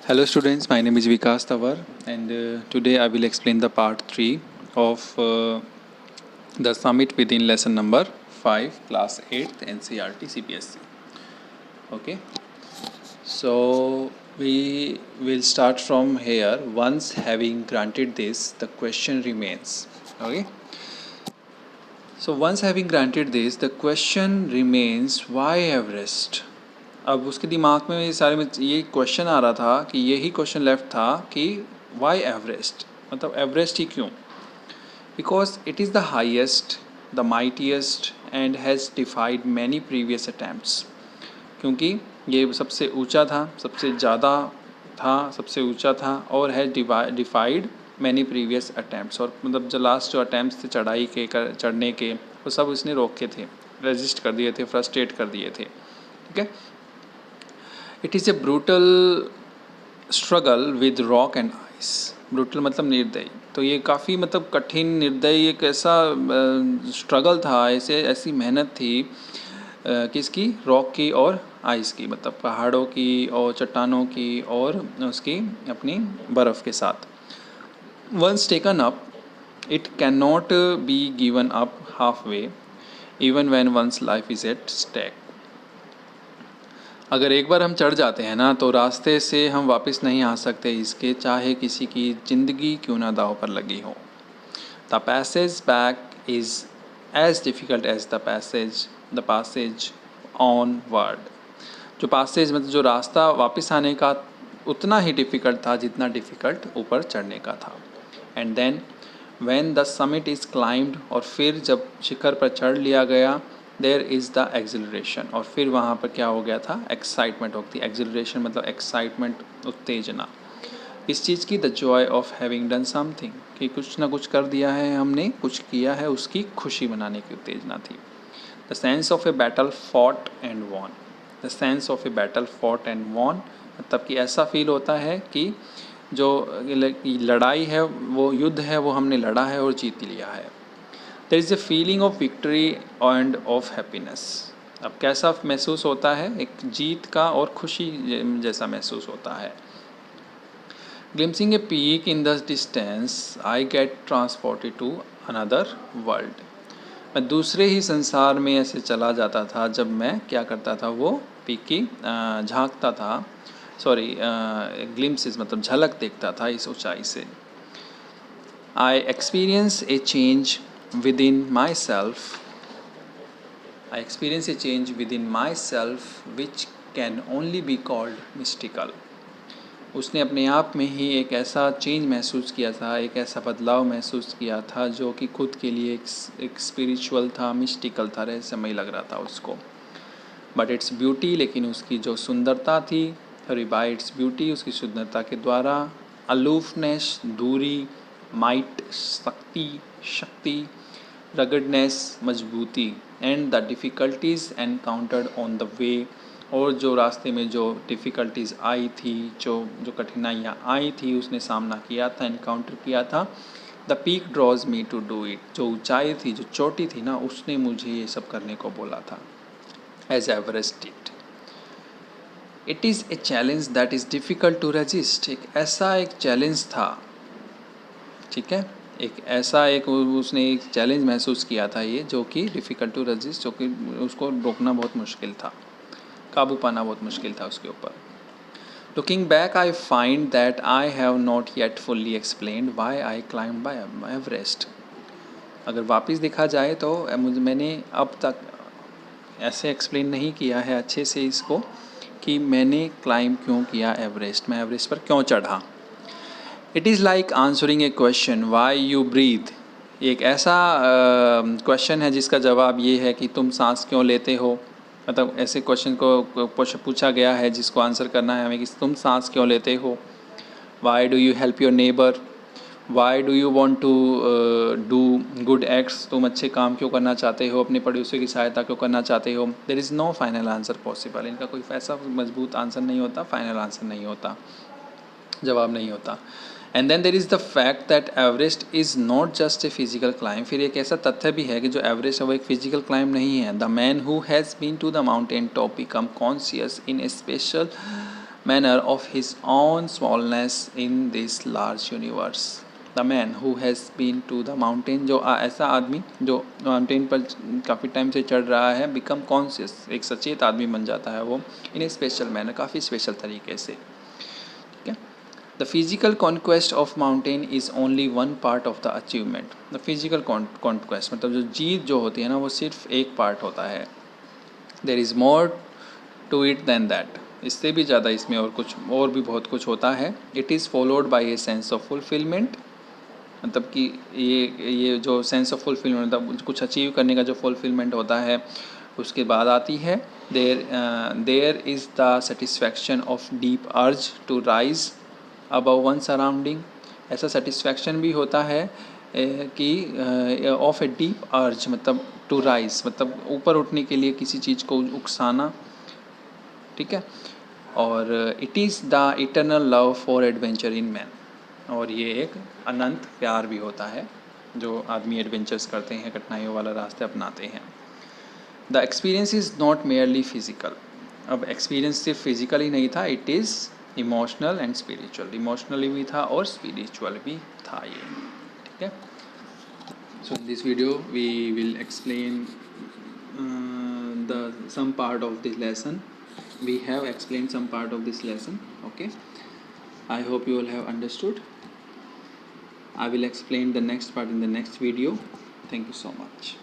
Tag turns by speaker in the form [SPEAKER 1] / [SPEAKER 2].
[SPEAKER 1] Hello students, my name is Vikas Tawar and today I will explain the part 3 of the summit within lesson number 5 class 8th NCERT CPSC. Okay, so we will start from here. Once having granted this, the question remains. Okay, so once having granted this, the question remains, why Everest? अब उसके दिमाग में ये question आ रहा था कि यही question left था कि वाई एवरेस्ट, मतलब एवरेस्ट ही क्यों? Because it is the highest, the mightiest and has डिफाइड many previous attempts. क्योंकि ये सबसे ऊंचा था, सबसे ज़्यादा था, सबसे ऊंचा था और हैज़ डिफाइड मैनी प्रीवियस अटैम्प्ट्स. और मतलब जो लास्ट जो अटैम्प्ट्स थे चढ़ाई के चढ़ने के, वो सब उसने रोके थे, रेजिस्ट कर दिए थे, फ्रस्ट्रेट कर दिए थे. ठीक है. It is A brutal struggle with rock and ice. Brutal मतलब निर्दयी, तो ये काफ़ी मतलब कठिन, निर्दयी एक ऐसा स्ट्रगल था, ऐसी मेहनत थी किसकी? रॉक की और आइस की, मतलब पहाड़ों की और चट्टानों की और उसकी अपनी बर्फ़ के साथ. Once taken up, it can not be given up half way even when one's life is at stake. अगर एक बार हम चढ़ जाते हैं ना, तो रास्ते से हम वापस नहीं आ सकते इसके, चाहे किसी की ज़िंदगी क्यों ना दाव पर लगी हो. The passage back is as difficult as the passage onward. जो पैसेज मतलब जो रास्ता वापस आने का उतना ही डिफ़िकल्ट था जितना डिफ़िकल्ट ऊपर चढ़ने का था. And then when the summit is climbed, और फिर जब शिखर पर चढ़ लिया गया, देयर इज़ द एक्सिलरेशन, और फिर वहाँ पर क्या हो गया था? एक्साइटमेंट होती. एक्सिलरेशन मतलब एक्साइटमेंट, उत्तेजना. इस चीज़ की the Joy of having done something, कि कुछ ना कुछ कर दिया है हमने, कुछ किया है, उसकी खुशी मनाने की उत्तेजना थी. The sense of a battle fought and won. The sense of a battle fought and won मतलब कि ऐसा फील होता है कि जो लड़ाई है, वो युद्ध है, वो हमने लड़ा है और जीत लिया है. There is a feeling of victory and of happiness. अब कैसा महसूस होता है? एक जीत का और खुशी जैसा महसूस होता है. Glimpsing a peak in the distance, I get transported to another world. मैं दूसरे ही संसार में ऐसे चला जाता था जब मैं क्या करता था, वो पीक की झांकता था, सॉरी ग्लिम्सिस मतलब झलक देखता था इस ऊंचाई से. I experience A change with in my self. I experience a change within myself which can only be called mystical. उसने अपने आप में ही एक ऐसा चेंज महसूस किया था, एक ऐसा बदलाव महसूस किया था जो कि खुद के लिए एक स्पिरिचुअल था, मिस्टिकल था, रहस्यमय लग रहा था उसको. बट इट्स ब्यूटी, लेकिन उसकी जो सुंदरता थी, बाय इट्स ब्यूटी, उसकी सुंदरता के द्वारा, अलूफनेस दूरी, माइट शक्ति, रगडनेस मजबूती, and the difficulties encountered on the way, और जो रास्ते में जो डिफ़िकल्टीज़ आई थी, जो कठिनाइयाँ आई थी, उसने सामना किया था, एनकाउंटर किया था. The peak draws me to do it. जो ऊंचाई थी, जो चोटी थी ना, उसने मुझे ये सब करने को बोला था. As Everest did. It is a challenge that is difficult to resist. एक चैलेंज था, ठीक है, उसने एक चैलेंज महसूस किया था ये, जो कि डिफ़िकल्ट टू रेजिस्ट, जो कि उसको रोकना बहुत मुश्किल था, काबू पाना बहुत मुश्किल था उसके ऊपर. Looking back, I find that I have not yet fully explained why I climb by Everest. अगर वापस देखा जाए तो मैंने अब तक ऐसे एक्सप्लेन नहीं किया है अच्छे से इसको कि मैंने क्लाइंब क्यों किया एवरेस्ट, मैं एवरेस्ट पर क्यों चढ़ा. It is like answering a question, why you breathe. एक ऐसा क्वेश्चन है जिसका जवाब ये है कि तुम सांस क्यों लेते हो. मतलब ऐसे क्वेश्चन को पूछा गया है जिसको आंसर करना है हमें कि तुम सांस क्यों लेते हो. Why do you help your neighbour. Why do you want to do good acts. तुम अच्छे काम क्यों करना चाहते हो, अपने पड़ोसियों की सहायता क्यों करना चाहते हो. There is no final answer possible. इनका कोई ऐसा मजबूत आंसर नहीं होता, फाइनल आंसर नहीं होता, जवाब नहीं होता. And then there is the fact that Everest is not just a physical climb. फिर एक ऐसा तथ्य भी है कि जो एवरेस्ट है वो एक फिजिकल क्लाइंब नहीं है. The man who has been to the mountain top become conscious in a special manner of his own smallness in this large universe. The man who has been to the mountain, जो ऐसा आदमी जो mountain पर काफ़ी time से चढ़ रहा है, बिकम कॉन्शियस, एक सचेत आदमी बन जाता है वो, इन ए स्पेशल मैनर, काफ़ी स्पेशल तरीके से. ठीक है. The physical conquest of mountain is only one part of the achievement. The physical conquest मतलब जो जीत जो होती है ना, वो सिर्फ एक पार्ट होता है. There is more to it than that. इससे भी ज़्यादा इसमें और भी बहुत कुछ होता है. It is followed by a sense of fulfilment, मतलब कि ये जो सेंस ऑफ फुलफिलमेंट, मतलब कुछ अचीव करने का जो फुलफिलमेंट होता है, उसके बाद आती है there is the satisfaction of deep urge to rise above one surrounding. ऐसा सेटिस्फैक्शन भी होता है कि ऑफ ए डीप अर्ज, मतलब टू राइज मतलब ऊपर उठने के लिए किसी चीज़ को उकसाना. ठीक है. और it is the eternal love for adventure in man, और ये एक अनंत प्यार भी होता है जो आदमी एडवेंचर्स करते हैं, कठिनाइयों वाला रास्ते अपनाते हैं. The experience is not merely physical. अब एक्सपीरियंस सिर्फ फिजिकल ही नहीं था, it is emotional and spiritual. Emotionally भी था और स्पिरिचुअल भी था ये. ठीक है. So in this video we will explain the some part of this lesson. We have explained some part of this lesson. Okay, I hope you all have understood. I will explain the next part in the next video. Thank you so much.